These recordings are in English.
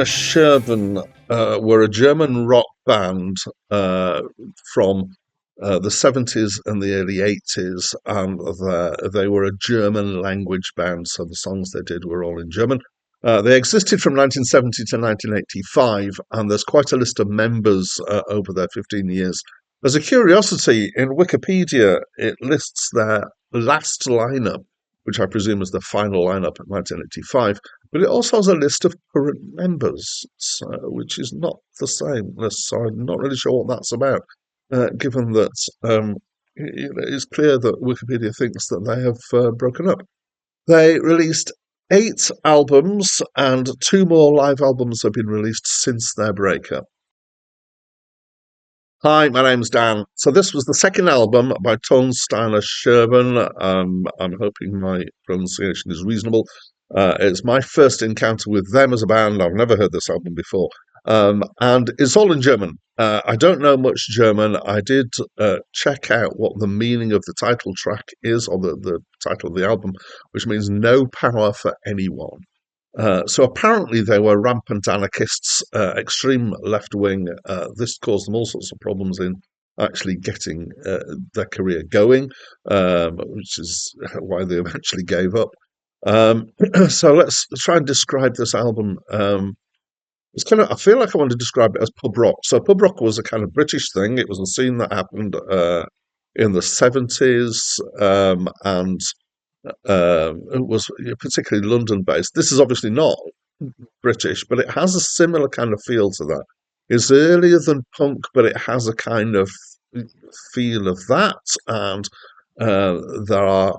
Scherben were a German rock band from the 70s and the early 80s, and they were a German language band, so the songs they did were all in German. They existed from 1970 to 1985, and there's quite a list of members over their 15 years. As a curiosity, in Wikipedia, it lists their last lineup, which I presume is the final lineup in 1985, but it also has a list of current members, which is not the same list, so I'm not really sure what that's about, given that it's clear that Wikipedia thinks that they have broken up. They released 8 albums, and 2 more live albums have been released since their breakup. Hi, my name's Dan. So this was the second album by Steine Scherben. I'm hoping my pronunciation is reasonable. It's my first encounter with them as a band. I've never heard this album before. And it's all in German. I don't know much German. I did check out what the meaning of the title track is, or the title of the album, which means no power for anyone. So apparently they were rampant anarchists, extreme left-wing. This caused them all sorts of problems in actually getting their career going, which is why they eventually gave up. So let's try and describe this album. It's kind of, I feel like I want to describe it as pub rock. So pub rock was a kind of British thing. It was a scene that happened in the 70s, and it was particularly London-based. This is obviously not British, but it has a similar kind of feel to that. It's earlier than punk, but it has a kind of feel of that. And there are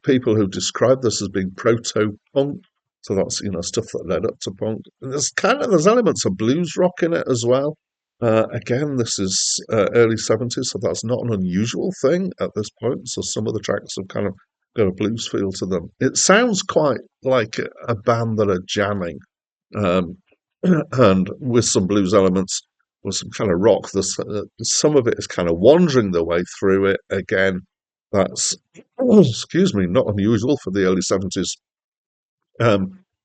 people who describe this as being proto-punk. So that's, stuff that led up to punk. And there's elements of blues rock in it as well. Again, this is early 70s, so that's not an unusual thing at this point. So some of the tracks have kind of got a blues feel to them. It sounds quite like a band that are jamming, and with some blues elements, with some kind of rock. Some of it is kind of wandering their way through it. Again, that's, excuse me, not unusual for the early 70s.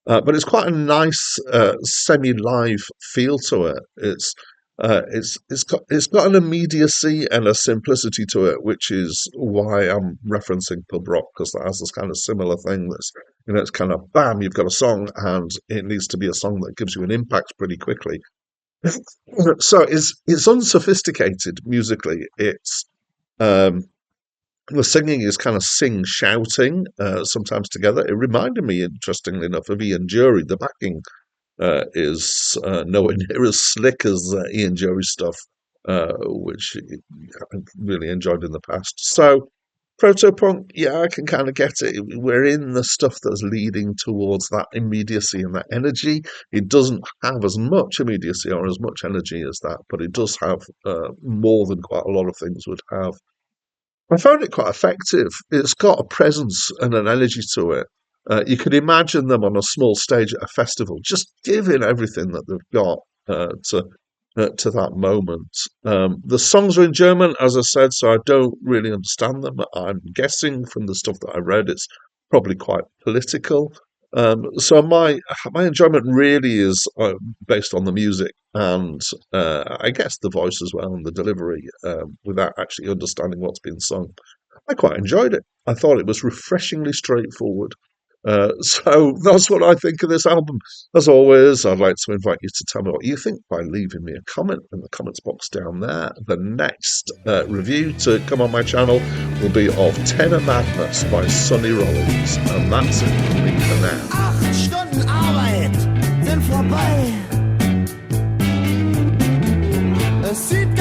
But it's quite a nice semi-live feel to it. It's got an immediacy and a simplicity to it, which is why I'm referencing pub rock, because that has this kind of similar thing. That's it's kind of bam, you've got a song, and it needs to be a song that gives you an impact pretty quickly. So it's unsophisticated musically. It's the singing is kind of shouting, sometimes together. It reminded me, interestingly enough, of Ian Dury. The backing is nowhere near as slick as Ian Dury stuff, which I really enjoyed in the past. So, proto-punk, yeah, I can kind of get it. We're in the stuff that's leading towards that immediacy and that energy. It doesn't have as much immediacy or as much energy as that, but it does have more than quite a lot of things would have. I found it quite effective. It's got a presence and an energy to it. You could imagine them on a small stage at a festival, just giving everything that they've got to that moment. The songs are in German, as I said, so I don't really understand them. I'm guessing from the stuff that I read, it's probably quite political. So my enjoyment really is based on the music and I guess the voice as well and the delivery, without actually understanding what's being sung. I quite enjoyed it. I thought it was refreshingly straightforward. So that's what I think of this album. As always, I'd like to invite you to tell me what you think by leaving me a comment in the comments box down there. The next review to come on my channel will be of Tenor Madness by Sonny Rollins. And that's it for me for now. 8 Stunden Arbeit sind vorbei. Es sieht